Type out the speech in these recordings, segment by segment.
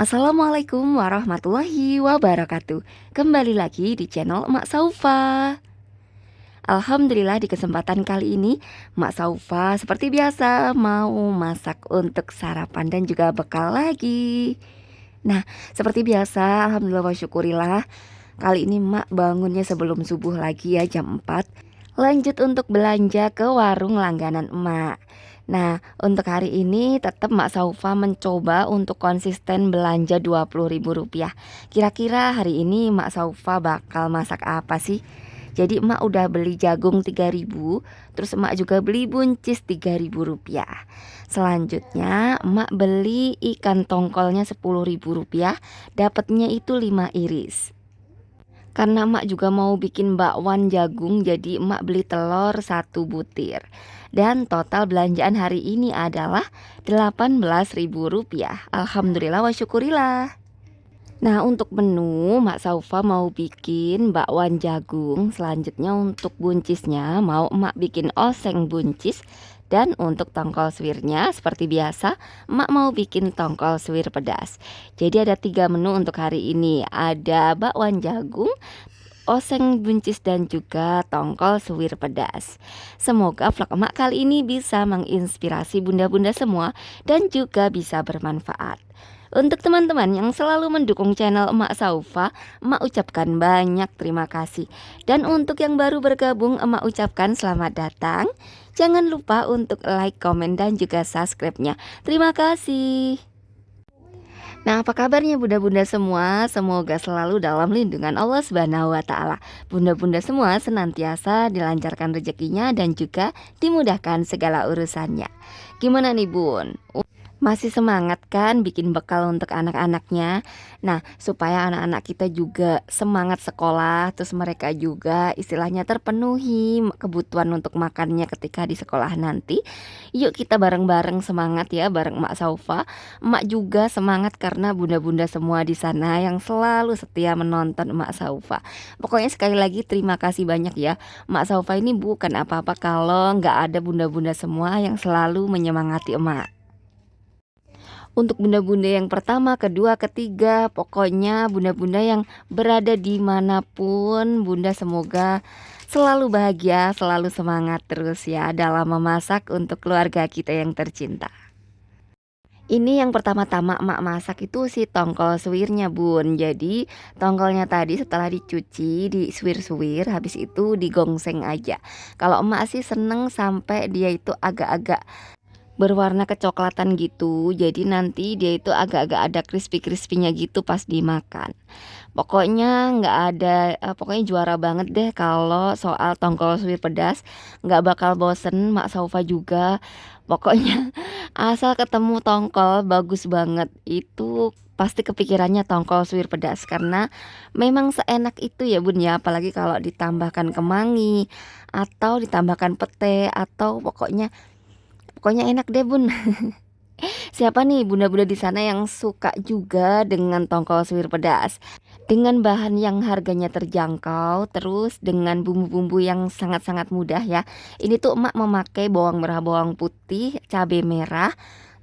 Assalamualaikum warahmatullahi wabarakatuh. Kembali lagi di channel Emak Saufa. Alhamdulillah di kesempatan kali ini Emak Saufa seperti biasa mau masak untuk sarapan dan juga bekal lagi. Nah, seperti biasa alhamdulillah wa syukurillah, kali ini Emak bangunnya sebelum subuh lagi ya, jam 4. Lanjut untuk belanja ke warung langganan Emak. Nah, untuk hari ini tetap Mak Saufa mencoba untuk konsisten belanja Rp20.000. Kira-kira hari ini Mak Saufa bakal masak apa sih? Jadi emak udah beli jagung 3.000, terus emak juga beli buncis Rp3.000. Selanjutnya emak beli ikan tongkolnya Rp10.000, dapatnya itu 5 iris. Karena emak juga mau bikin bakwan jagung, jadi emak beli telur 1 butir. Dan total belanjaan hari ini adalah Rp18.000. Alhamdulillah wa syukurillah. Nah, untuk menu Mak Saufa mau bikin bakwan jagung. Selanjutnya untuk buncisnya mau emak bikin oseng buncis. Dan untuk tongkol suwirnya seperti biasa emak mau bikin tongkol suwir pedas. Jadi ada 3 menu untuk hari ini. Ada bakwan jagung, oseng buncis dan juga tongkol suwir pedas. Semoga vlog emak kali ini bisa menginspirasi bunda-bunda semua dan juga bisa bermanfaat. Untuk teman-teman yang selalu mendukung channel Emak Saufa, emak ucapkan banyak terima kasih. Dan untuk yang baru bergabung, emak ucapkan selamat datang. Jangan lupa untuk like, komen, dan juga subscribe-nya. Terima kasih. Nah, apa kabarnya bunda-bunda semua? Semoga selalu dalam lindungan Allah Subhanahu wa taala. Bunda-bunda semua senantiasa dilancarkan rezekinya dan juga dimudahkan segala urusannya. Gimana nih, Bun? Masih semangat kan bikin bekal untuk anak-anaknya? Nah, supaya anak-anak kita juga semangat sekolah, terus mereka juga istilahnya terpenuhi kebutuhan untuk makannya ketika di sekolah nanti. Yuk kita bareng-bareng semangat ya, bareng Emak Saufa. Emak juga semangat karena bunda-bunda semua di sana yang selalu setia menonton Emak Saufa. Pokoknya sekali lagi terima kasih banyak ya. Emak Saufa ini bukan apa-apa kalau nggak ada bunda-bunda semua yang selalu menyemangati emak. Untuk bunda-bunda yang pertama, kedua, ketiga, pokoknya bunda-bunda yang berada dimanapun, bunda semoga selalu bahagia, selalu semangat terus ya dalam memasak untuk keluarga kita yang tercinta. Ini yang pertama-tama emak masak itu si tongkol suwirnya, Bun. Jadi tongkolnya tadi setelah dicuci, disuwir-suwir, habis itu digongseng aja. Kalau emak sih seneng sampai dia itu agak-agak berwarna kecoklatan gitu. Jadi nanti dia itu agak-agak ada crispy-crispy-nya gitu pas dimakan. Pokoknya nggak ada, pokoknya juara banget deh kalau soal tongkol suwir pedas. Nggak bakal bosen, Mak Saufa juga. Pokoknya asal ketemu tongkol bagus banget, itu pasti kepikirannya tongkol suwir pedas. Karena memang seenak itu ya, Bun ya. Apalagi kalau ditambahkan kemangi atau ditambahkan pete atau pokoknya enak deh, Bun. Siapa nih bunda-bunda di sana yang suka juga dengan tongkol suwir pedas? Dengan bahan yang harganya terjangkau, terus dengan bumbu-bumbu yang sangat-sangat mudah ya. Ini tuh emak memakai bawang merah, bawang putih, cabai merah.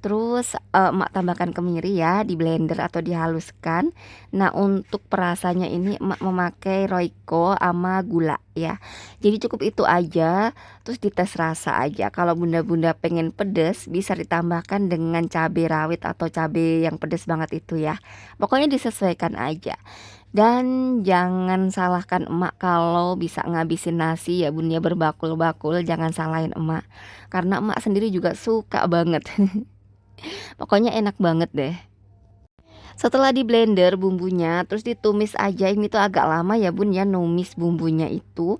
Terus emak tambahkan kemiri ya, di blender atau dihaluskan. Nah, untuk perasanya ini emak memakai Royco sama gula ya. Jadi cukup itu aja. Terus dites rasa aja. Kalau bunda-bunda pengen pedes, bisa ditambahkan dengan cabai rawit atau cabai yang pedes banget itu ya. Pokoknya disesuaikan aja. Dan jangan salahkan emak kalau bisa ngabisin nasi ya, Bun ya, berbakul-bakul. Jangan salahin emak, karena emak sendiri juga suka banget. Pokoknya enak banget deh. Setelah di blender bumbunya, terus ditumis aja. Ini tuh agak lama ya, Bun ya, numis bumbunya itu.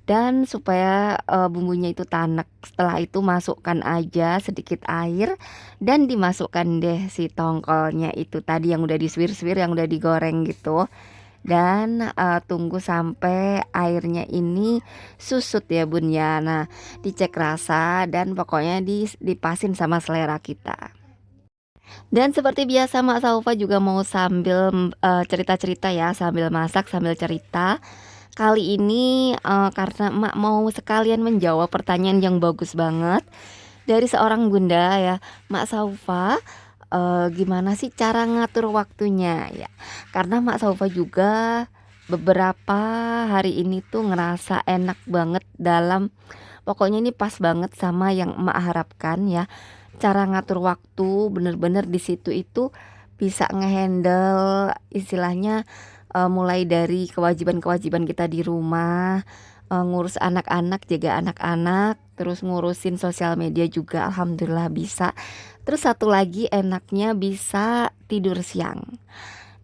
Dan supaya bumbunya itu tanek. Setelah itu masukkan aja sedikit air dan dimasukkan deh si tongkolnya itu tadi yang udah disuwir-suwir, yang udah digoreng gitu. Dan tunggu sampai airnya ini susut ya, Bun ya. Nah, dicek rasa dan pokoknya dipasin sama selera kita. Dan seperti biasa Mak Saufa juga mau sambil cerita-cerita ya, sambil masak sambil cerita. Kali ini karena Mak mau sekalian menjawab pertanyaan yang bagus banget dari seorang bunda ya, Mak Saufa, gimana sih cara ngatur waktunya ya. Karena Mak Saufa juga beberapa hari ini tuh ngerasa enak banget dalam pokoknya ini pas banget sama yang Emak harapkan ya. Cara ngatur waktu bener-bener di situ itu bisa ngehandle istilahnya mulai dari kewajiban-kewajiban kita di rumah, ngurus anak-anak, jaga anak-anak, terus ngurusin sosial media juga alhamdulillah bisa. Terus satu lagi enaknya bisa tidur siang.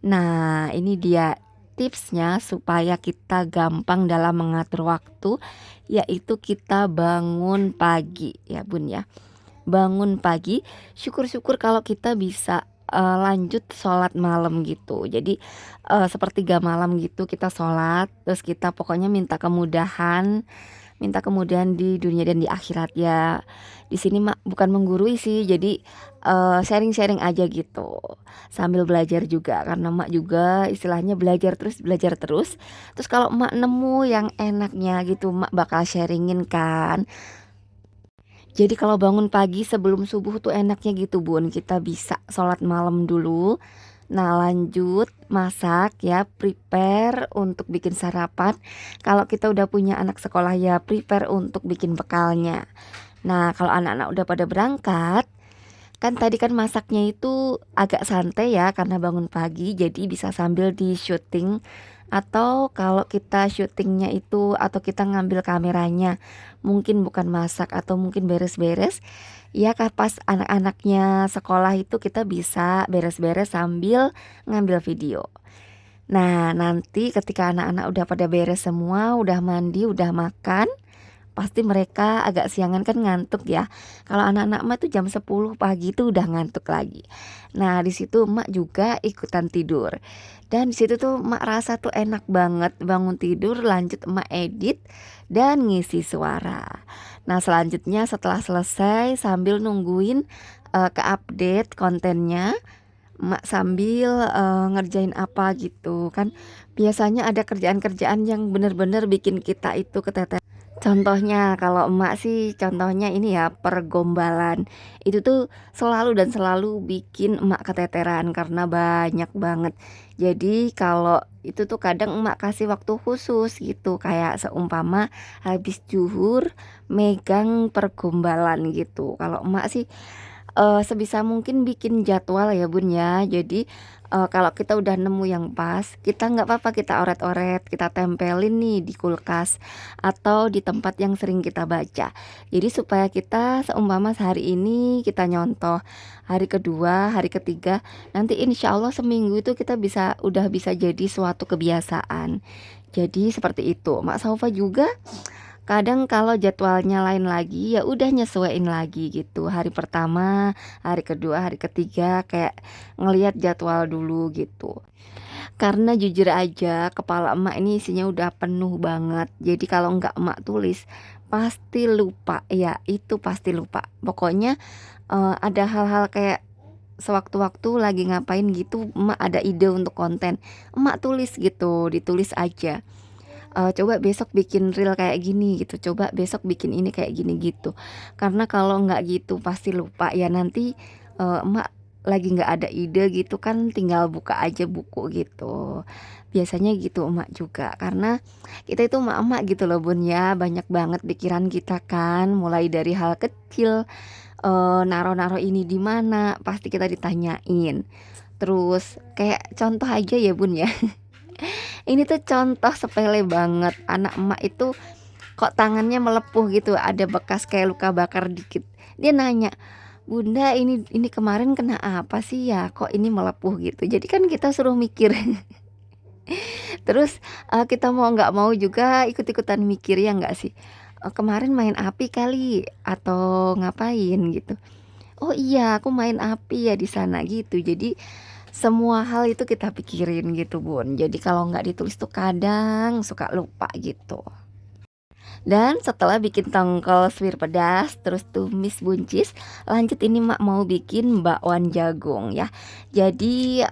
Nah, ini dia tipsnya supaya kita gampang dalam mengatur waktu, yaitu kita bangun pagi ya Bun ya. Bangun pagi, syukur-syukur kalau kita bisa lanjut sholat malam gitu. Jadi sepertiga malam gitu kita sholat, terus kita pokoknya minta kemudahan di dunia dan di akhirat ya. Di sini Mak bukan menggurui sih, jadi sharing-sharing aja gitu. Sambil belajar juga karena Mak juga istilahnya belajar terus belajar terus. Terus kalau Mak nemu yang enaknya gitu Mak bakal sharingin kan. Jadi kalau bangun pagi sebelum subuh tuh enaknya gitu Bun, kita bisa sholat malam dulu. Nah lanjut masak ya, prepare untuk bikin sarapan. Kalau kita udah punya anak sekolah ya prepare untuk bikin bekalnya. Nah kalau anak-anak udah pada berangkat, kan tadi kan masaknya itu agak santai ya karena bangun pagi jadi bisa sambil di syuting. Atau kalau kita syutingnya itu atau kita ngambil kameranya mungkin bukan masak atau mungkin beres-beres ya pas anak-anaknya sekolah itu kita bisa beres-beres sambil ngambil video. Nah nanti ketika anak-anak udah pada beres semua, udah mandi, udah makan, pasti mereka agak siangan kan ngantuk ya. Kalau anak-anak emak tuh jam 10 pagi tuh udah ngantuk lagi. Nah, di situ emak juga ikutan tidur. Dan di situ tuh emak rasa tuh enak banget bangun tidur lanjut emak edit dan ngisi suara. Nah, selanjutnya setelah selesai sambil nungguin ke-update kontennya, emak sambil ngerjain apa gitu kan. Biasanya ada kerjaan-kerjaan yang bener-bener bikin kita itu keteter. Contohnya kalau emak sih contohnya ini ya pergombalan. Itu tuh selalu dan selalu bikin emak keteteran karena banyak banget. Jadi kalau itu tuh kadang emak kasih waktu khusus gitu kayak seumpama habis zuhur megang pergombalan gitu. Kalau emak sih sebisa mungkin bikin jadwal ya Bun ya. Jadi kalau kita udah nemu yang pas, kita nggak apa-apa kita oret-oret, kita tempelin nih di kulkas atau di tempat yang sering kita baca. Jadi supaya kita seumpama sehari ini kita nyontoh, hari kedua, hari ketiga, nanti insya Allah seminggu itu kita udah bisa jadi suatu kebiasaan. Jadi seperti itu. Mak Saufa juga kadang kalau jadwalnya lain lagi ya udah nyesuaiin lagi gitu. Hari pertama, hari kedua, hari ketiga kayak ngelihat jadwal dulu gitu. Karena jujur aja kepala emak ini isinya udah penuh banget. Jadi kalau nggak emak tulis pasti lupa ya, itu pasti lupa. Pokoknya ada hal-hal kayak sewaktu-waktu lagi ngapain gitu emak ada ide untuk konten, emak tulis gitu, ditulis aja. Coba besok bikin reel kayak gini gitu, coba besok bikin ini kayak gini gitu. Karena kalau nggak gitu pasti lupa ya nanti emak lagi nggak ada ide gitu kan tinggal buka aja buku gitu. Biasanya gitu emak juga karena kita itu emak-emak gitu loh Bun ya, banyak banget pikiran kita kan mulai dari hal kecil, naro-naro ini di mana pasti kita ditanyain. Terus kayak contoh aja ya Bun ya. Ini tuh contoh sepele banget. Anak emak itu kok tangannya melepuh gitu, ada bekas kayak luka bakar dikit. Dia nanya, "Bunda, ini kemarin kena apa sih ya? Kok ini melepuh gitu?" Jadi kan kita suruh mikir. Terus kita mau nggak mau juga ikut-ikutan mikir ya nggak sih? Kemarin main api kali atau ngapain gitu. Oh iya, aku main api ya di sana gitu. Jadi semua hal itu kita pikirin gitu Bun. Jadi kalau nggak ditulis tuh kadang suka lupa gitu. Dan setelah bikin tongkol suwir pedas, terus tumis buncis, lanjut ini Mak mau bikin bakwan jagung ya. Jadi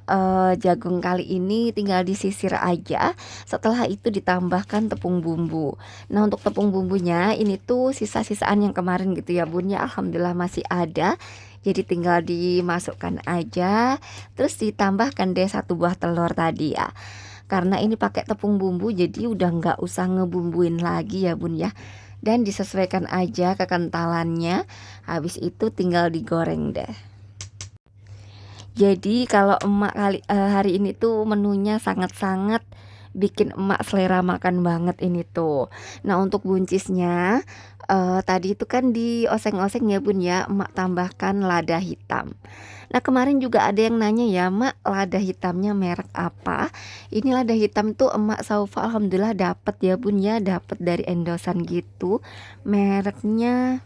jagung kali ini tinggal disisir aja. Setelah itu ditambahkan tepung bumbu. Nah untuk tepung bumbunya ini tuh sisa-sisaan yang kemarin gitu ya Bun ya. Alhamdulillah masih ada. Jadi tinggal dimasukkan aja, terus ditambahkan deh 1 buah telur tadi ya. Karena ini pakai tepung bumbu jadi udah nggak usah ngebumbuin lagi ya bun ya. Dan disesuaikan aja kekentalannya. Habis itu tinggal digoreng deh. Jadi kalau emak hari ini tuh menunya sangat-sangat bikin emak selera makan banget ini tuh. Nah untuk buncisnya tadi itu kan dioseng-oseng ya bun ya, emak tambahkan lada hitam. Nah kemarin juga ada yang nanya ya, mak lada hitamnya merek apa? Ini lada hitam tuh emak Saufa alhamdulillah dapet ya bun ya, dapet dari endosan gitu. Mereknya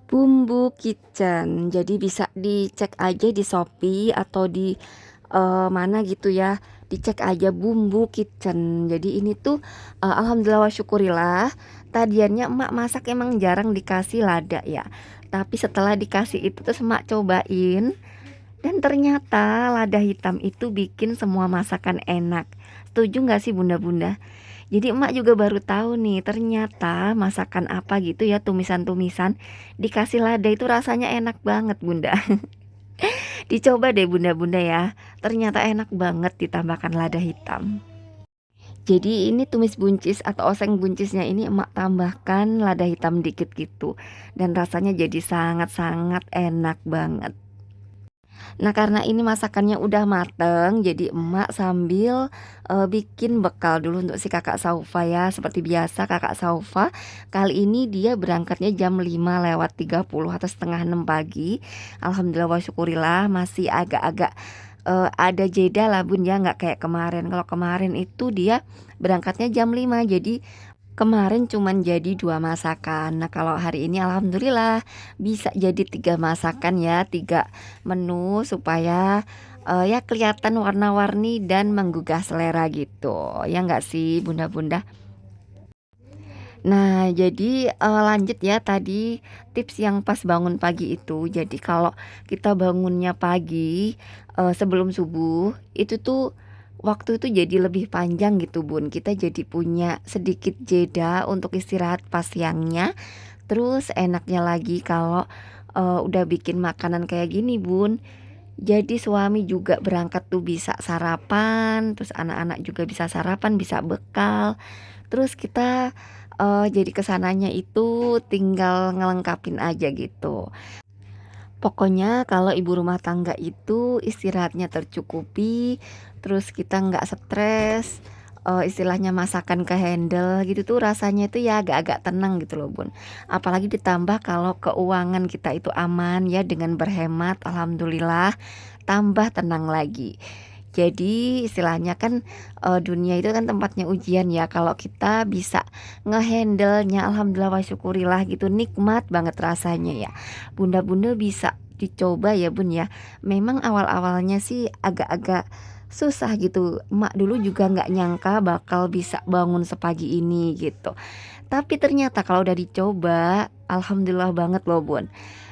Bumbu Kitchen. Jadi bisa dicek aja di Shopee atau di mana gitu ya. Dicek aja Bumbu Kitchen. Jadi ini tuh alhamdulillah wa syukurillah. Tadiannya emak masak emang jarang dikasih lada ya. Tapi setelah dikasih itu terus emak cobain dan ternyata lada hitam itu bikin semua masakan enak. Setuju nggak sih bunda-bunda? Jadi emak juga baru tahu nih ternyata masakan apa gitu ya, tumisan-tumisan dikasih lada itu rasanya enak banget bunda. Dicoba deh bunda-bunda ya. Ternyata enak banget ditambahkan lada hitam. Jadi ini tumis buncis atau oseng buncisnya ini emak tambahkan lada hitam dikit gitu. Dan rasanya jadi sangat-sangat enak banget. Nah karena ini masakannya udah mateng, jadi emak sambil bikin bekal dulu untuk si kakak Saufa ya. Seperti biasa kakak Saufa kali ini dia berangkatnya jam 5:30 atau setengah 6 pagi. Alhamdulillah wa syukurillah masih agak-agak ada jeda lah bun ya, nggak kayak kemarin. Kalau kemarin itu dia berangkatnya jam 5, jadi kemarin cuman jadi 2 masakan. Nah kalau hari ini alhamdulillah bisa jadi 3 masakan ya, 3 menu supaya ya kelihatan warna-warni dan menggugah selera gitu. Ya nggak sih bunda-bunda? Nah jadi lanjut ya tadi tips yang pas bangun pagi itu. Jadi kalau kita bangunnya pagi sebelum subuh itu tuh waktu itu jadi lebih panjang gitu bun. Kita jadi punya sedikit jeda untuk istirahat pas siangnya. Terus enaknya lagi kalau udah bikin makanan kayak gini bun. Jadi suami juga berangkat tuh bisa sarapan, terus anak-anak juga bisa sarapan, bisa bekal. Terus kita jadi kesananya itu tinggal ngelengkapin aja gitu. Pokoknya kalau ibu rumah tangga itu istirahatnya tercukupi, terus kita nggak stres, istilahnya masakan ke-handle gitu tuh rasanya itu ya agak-agak tenang gitu loh bun. Apalagi ditambah kalau keuangan kita itu aman ya dengan berhemat, alhamdulillah tambah tenang lagi. Jadi istilahnya kan dunia itu kan tempatnya ujian ya. Kalau kita bisa ngehandle-nya alhamdulillah wa syukurillah gitu, nikmat banget rasanya ya. Bunda-bunda bisa dicoba ya bun ya. Memang awal-awalnya sih agak-agak susah gitu. Emak dulu juga nggak nyangka bakal bisa bangun sepagi ini gitu. Tapi ternyata kalau udah dicoba, alhamdulillah banget loh bun.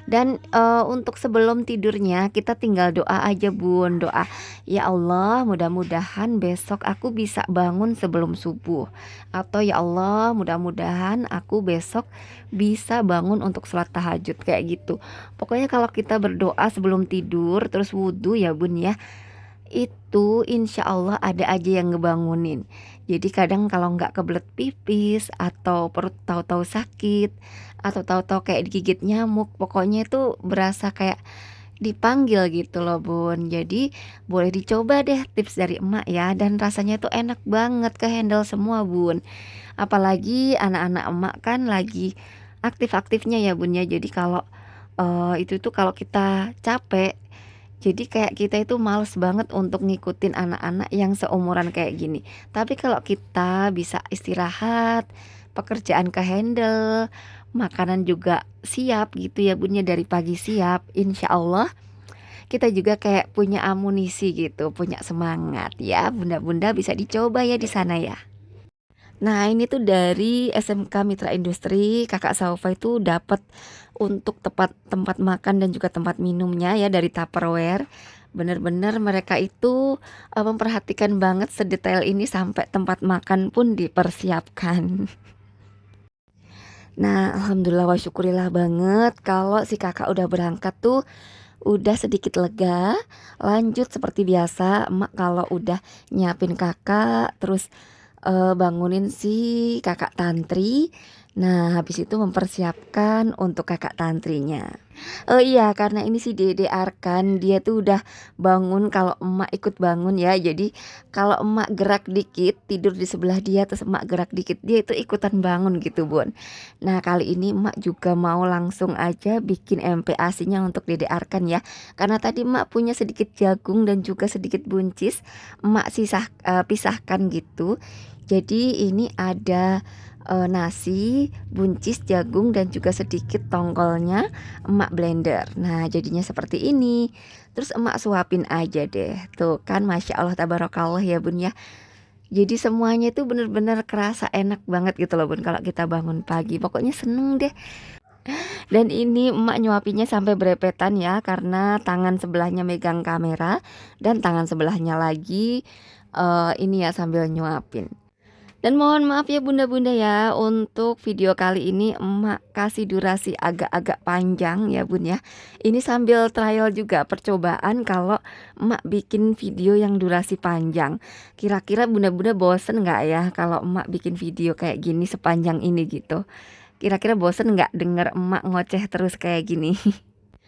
Dan untuk sebelum tidurnya kita tinggal doa aja bun. Doa, ya Allah mudah-mudahan besok aku bisa bangun sebelum subuh. Atau ya Allah mudah-mudahan aku besok bisa bangun untuk sholat tahajud kayak gitu. Pokoknya kalau kita berdoa sebelum tidur terus wudhu ya bun ya, itu insya Allah ada aja yang ngebangunin. Jadi kadang kalau nggak kebelet pipis atau perut tahu-tahu sakit atau tahu-tahu kayak digigit nyamuk, pokoknya itu berasa kayak dipanggil gitu loh bun. Jadi boleh dicoba deh tips dari emak ya, dan rasanya tuh enak banget ke handle semua bun. Apalagi anak-anak emak kan lagi aktif-aktifnya ya bun ya. Jadi kalau itu tuh kalau kita capek, jadi kayak kita itu males banget untuk ngikutin anak-anak yang seumuran kayak gini. Tapi kalau kita bisa istirahat, pekerjaan ke handle, makanan juga siap gitu ya bun ya, dari pagi siap, insya Allah kita juga kayak punya amunisi gitu, punya semangat ya. Bunda-bunda bisa dicoba ya di sana ya. Nah ini tuh dari SMK Mitra Industri kakak Saufa itu dapat untuk tempat tempat makan dan juga tempat minumnya ya dari Tupperware. Bener-bener mereka itu memperhatikan banget sedetail ini sampai tempat makan pun dipersiapkan. Nah, alhamdulillah wa syukurillah banget kalau si kakak udah berangkat tuh udah sedikit lega. Lanjut seperti biasa, emak kalau udah nyiapin kakak, terus bangunin si kakak tantri. Nah, habis itu mempersiapkan untuk kakak tantrinya. Oh iya, karena ini si Dede Arkan, dia tuh udah bangun kalau emak ikut bangun ya. Jadi kalau emak gerak dikit, tidur di sebelah dia, terus emak gerak dikit, dia itu ikutan bangun gitu, Bun. Nah, kali ini emak juga mau langsung aja bikin MPASI-nya untuk Dede Arkan ya. Karena tadi emak punya sedikit jagung dan juga sedikit buncis, emak pisahkan gitu. Jadi ini ada nasi, buncis, jagung dan juga sedikit tongkolnya emak blender. Nah, jadinya seperti ini. Terus emak suapin aja deh. Tuh kan Masya Allah tabarakallah ya Bun ya. Jadi semuanya itu bener-bener kerasa enak banget gitu loh Bun kalau kita bangun pagi. Pokoknya seneng deh. Dan ini emak nyuapinya sampai berepetan ya karena tangan sebelahnya megang kamera dan tangan sebelahnya lagi ini ya sambil nyuapin. Dan mohon maaf ya bunda-bunda ya, untuk video kali ini emak kasih durasi agak-agak panjang ya bun ya. Ini sambil trial juga percobaan kalau emak bikin video yang durasi panjang. Kira-kira bunda-bunda bosen nggak ya kalau emak bikin video kayak gini sepanjang ini gitu. Kira-kira bosen nggak denger emak ngoceh terus kayak gini?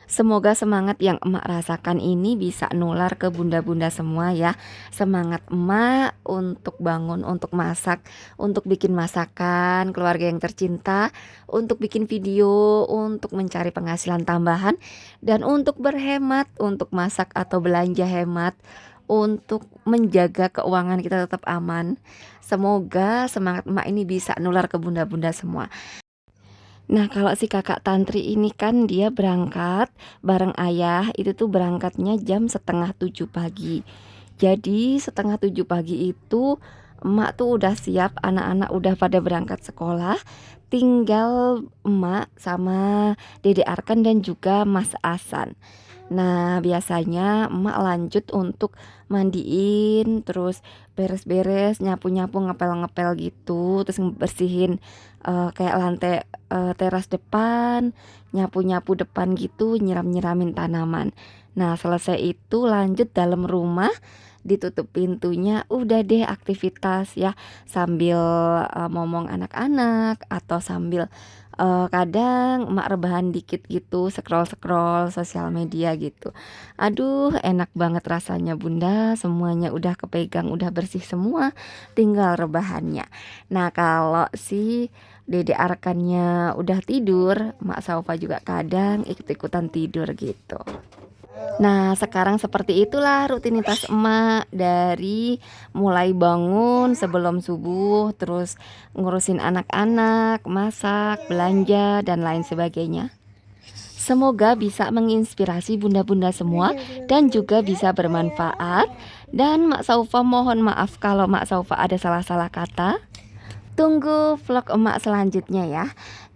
Semoga semangat yang emak rasakan ini bisa nular ke bunda-bunda semua ya. Semangat emak untuk bangun, untuk masak, untuk bikin masakan keluarga yang tercinta, untuk bikin video, untuk mencari penghasilan tambahan, dan untuk berhemat, untuk masak atau belanja hemat, untuk menjaga keuangan kita tetap aman. Semoga semangat emak ini bisa nular ke bunda-bunda semua. Nah, kalau si kakak tantri ini kan dia berangkat bareng ayah, itu tuh berangkatnya jam setengah 7 pagi. Jadi setengah 7 pagi itu emak tuh udah siap, anak-anak udah pada berangkat sekolah. Tinggal emak sama Dede Arkan dan juga Mas Asan. Nah, biasanya emak lanjut untuk mandiin, terus beres-beres, nyapu-nyapu, ngepel-ngepel gitu, terus bersihin kayak lantai teras depan, nyapu-nyapu depan gitu, nyiram-nyiramin tanaman. Nah, selesai itu lanjut dalam rumah, ditutup pintunya, udah deh aktivitas ya sambil ngomong anak-anak atau sambil kadang emak rebahan dikit gitu, scroll-scroll sosial media gitu. Aduh, enak banget rasanya bunda, semuanya udah kepegang, udah bersih semua, tinggal rebahannya. Nah, kalau si Dede Arkannya udah tidur, Mak Saufa juga kadang ikut-ikutan tidur gitu. Nah, sekarang seperti itulah rutinitas emak dari mulai bangun sebelum subuh, terus ngurusin anak-anak, masak, belanja, dan lain sebagainya. Semoga bisa menginspirasi bunda-bunda semua dan juga bisa bermanfaat. Dan Mak Saufa mohon maaf kalau Mak Saufa ada salah-salah kata. Tunggu vlog emak selanjutnya ya.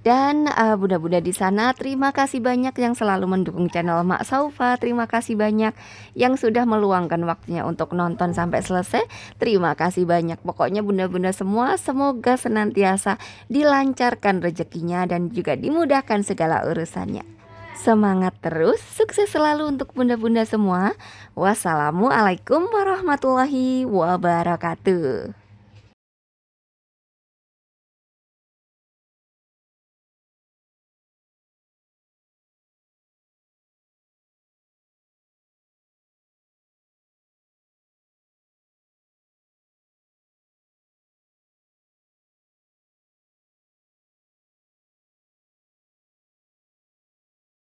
Dan bunda-bunda di sana terima kasih banyak yang selalu mendukung channel Mak Saufa. Terima kasih banyak yang sudah meluangkan waktunya untuk nonton sampai selesai. Terima kasih banyak. Pokoknya bunda-bunda semua semoga senantiasa dilancarkan rezekinya dan juga dimudahkan segala urusannya. Semangat terus, sukses selalu untuk bunda-bunda semua. Wassalamualaikum warahmatullahi wabarakatuh.